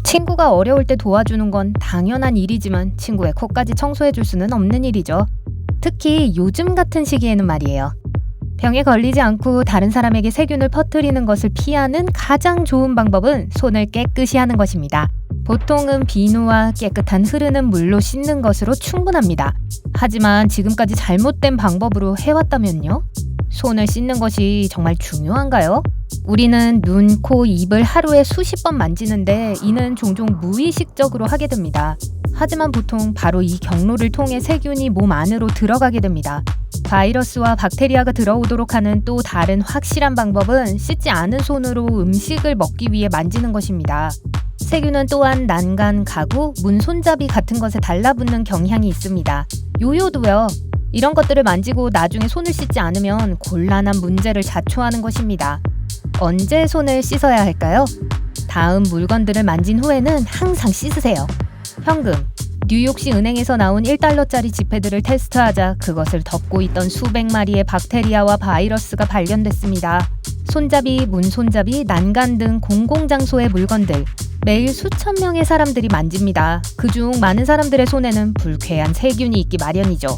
친구가 어려울 때 도와주는 건 당연한 일이지만 친구의 코까지 청소해줄 수는 없는 일이죠. 특히 요즘 같은 시기에는 말이에요. 병에 걸리지 않고 다른 사람에게 세균을 퍼뜨리는 것을 피하는 가장 좋은 방법은 손을 깨끗이 하는 것입니다. 보통은 비누와 깨끗한 흐르는 물로 씻는 것으로 충분합니다. 하지만 지금까지 잘못된 방법으로 해왔다면요? 손을 씻는 것이 정말 중요한가요? 우리는 눈, 코, 입을 하루에 수십 번 만지는데 이는 종종 무의식적으로 하게 됩니다. 하지만 보통 바로 이 경로를 통해 세균이 몸 안으로 들어가게 됩니다. 바이러스와 박테리아가 들어오도록 하는 또 다른 확실한 방법은 씻지 않은 손으로 음식을 먹기 위해 만지는 것입니다. 세균은 또한 난간, 가구, 문 손잡이 같은 것에 달라붙는 경향이 있습니다. 요요도요. 이런 것들을 만지고 나중에 손을 씻지 않으면 곤란한 문제를 자초하는 것입니다. 언제 손을 씻어야 할까요? 다음 물건들을 만진 후에는 항상 씻으세요. 현금, 뉴욕시 은행에서 나온 1달러짜리 지폐들을 테스트하자 그것을 덮고 있던 수백 마리의 박테리아와 바이러스가 발견됐습니다. 손잡이, 문 손잡이, 난간 등 공공장소의 물건들, 매일 수천 명의 사람들이 만집니다. 그중 많은 사람들의 손에는 불쾌한 세균이 있기 마련이죠.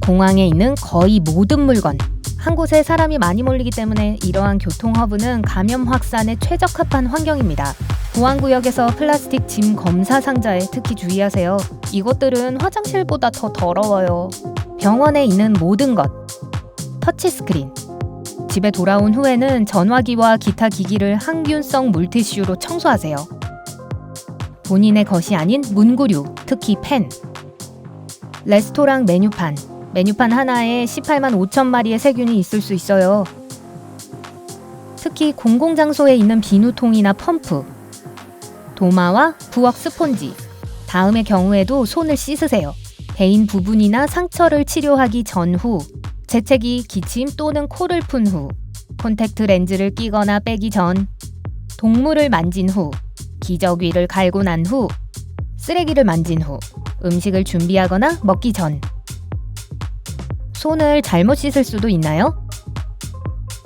공항에 있는 거의 모든 물건, 한 곳에 사람이 많이 몰리기 때문에 이러한 교통허브는 감염 확산에 최적합한 환경입니다. 보안구역에서 플라스틱 짐 검사 상자에 특히 주의하세요. 이것들은 화장실보다 더 더러워요. 병원에 있는 모든 것, 터치스크린. 집에 돌아온 후에는 전화기와 기타 기기를 항균성 물티슈로 청소하세요. 본인의 것이 아닌 문구류, 특히 펜. 레스토랑 메뉴판. 메뉴판 하나에 18만 5천 마리의 세균이 있을 수 있어요. 특히 공공장소에 있는 비누통이나 펌프, 도마와 부엌 스폰지. 다음의 경우에도 손을 씻으세요. 베인 부분이나 상처를 치료하기 전후, 재채기, 기침 또는 코를 푼 후, 콘택트 렌즈를 끼거나 빼기 전, 동물을 만진 후, 기저귀를 갈고 난 후, 쓰레기를 만진 후, 음식을 준비하거나 먹기 전. 손을 잘못 씻을 수도 있나요?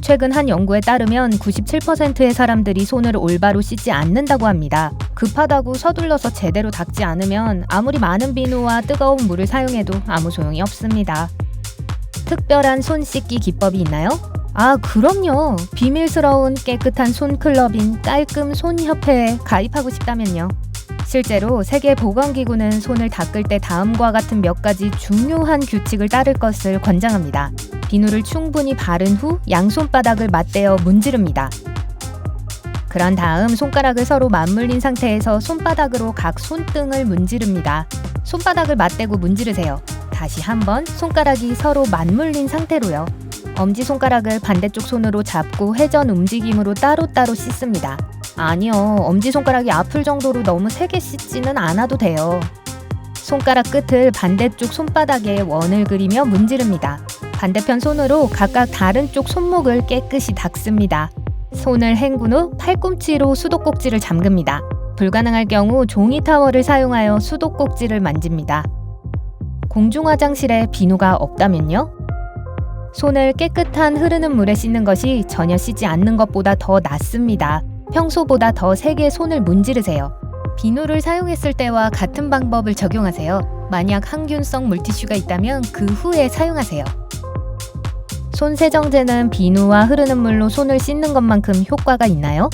최근 한 연구에 따르면 97%의 사람들이 손을 올바로 씻지 않는다고 합니다. 급하다고 서둘러서 제대로 닦지 않으면 아무리 많은 비누와 뜨거운 물을 사용해도 아무 소용이 없습니다. 특별한 손 씻기 기법이 있나요? 아, 그럼요. 비밀스러운 깨끗한 손 클럽인 깔끔 손협회에 가입하고 싶다면요. 실제로 세계보건기구는 손을 닦을 때 다음과 같은 몇 가지 중요한 규칙을 따를 것을 권장합니다. 비누를 충분히 바른 후 양손바닥을 맞대어 문지릅니다. 그런 다음 손가락을 서로 맞물린 상태에서 손바닥으로 각 손등을 문지릅니다. 손바닥을 맞대고 문지르세요. 다시 한번 손가락이 서로 맞물린 상태로요. 엄지손가락을 반대쪽 손으로 잡고 회전 움직임으로 따로따로 씻습니다. 아니요, 엄지손가락이 아플 정도로 너무 세게 씻지는 않아도 돼요. 손가락 끝을 반대쪽 손바닥에 원을 그리며 문지릅니다. 반대편 손으로 각각 다른 쪽 손목을 깨끗이 닦습니다. 손을 헹군 후 팔꿈치로 수도꼭지를 잠깁니다. 불가능할 경우 종이 타월을 사용하여 수도꼭지를 만집니다. 공중화장실에 비누가 없다면요? 손을 깨끗한 흐르는 물에 씻는 것이 전혀 씻지 않는 것보다 더 낫습니다. 평소보다 더 세게 손을 문지르세요. 비누를 사용했을 때와 같은 방법을 적용하세요. 만약 항균성 물티슈가 있다면 그 후에 사용하세요. 손 세정제는 비누와 흐르는 물로 손을 씻는 것만큼 효과가 있나요?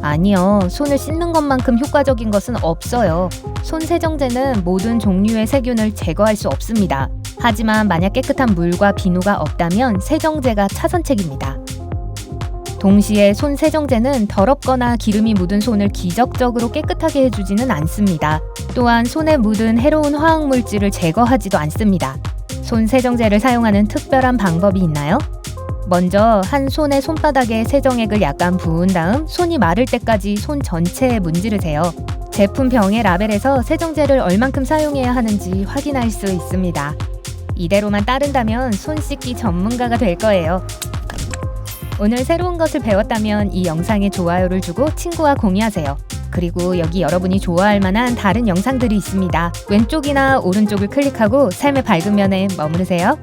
아니요, 손을 씻는 것만큼 효과적인 것은 없어요. 손 세정제는 모든 종류의 세균을 제거할 수 없습니다. 하지만 만약 깨끗한 물과 비누가 없다면 세정제가 차선책입니다. 동시에 손 세정제는 더럽거나 기름이 묻은 손을 기적적으로 깨끗하게 해주지는 않습니다. 또한 손에 묻은 해로운 화학물질을 제거하지도 않습니다. 손 세정제를 사용하는 특별한 방법이 있나요? 먼저 한 손의 손바닥에 세정액을 약간 부은 다음 손이 마를 때까지 손 전체에 문지르세요. 제품병의 라벨에서 세정제를 얼만큼 사용해야 하는지 확인할 수 있습니다. 이대로만 따른다면 손 씻기 전문가가 될 거예요. 오늘 새로운 것을 배웠다면 이 영상에 좋아요를 주고 친구와 공유하세요. 그리고 여기 여러분이 좋아할 만한 다른 영상들이 있습니다. 왼쪽이나 오른쪽을 클릭하고 삶의 밝은 면에 머무르세요.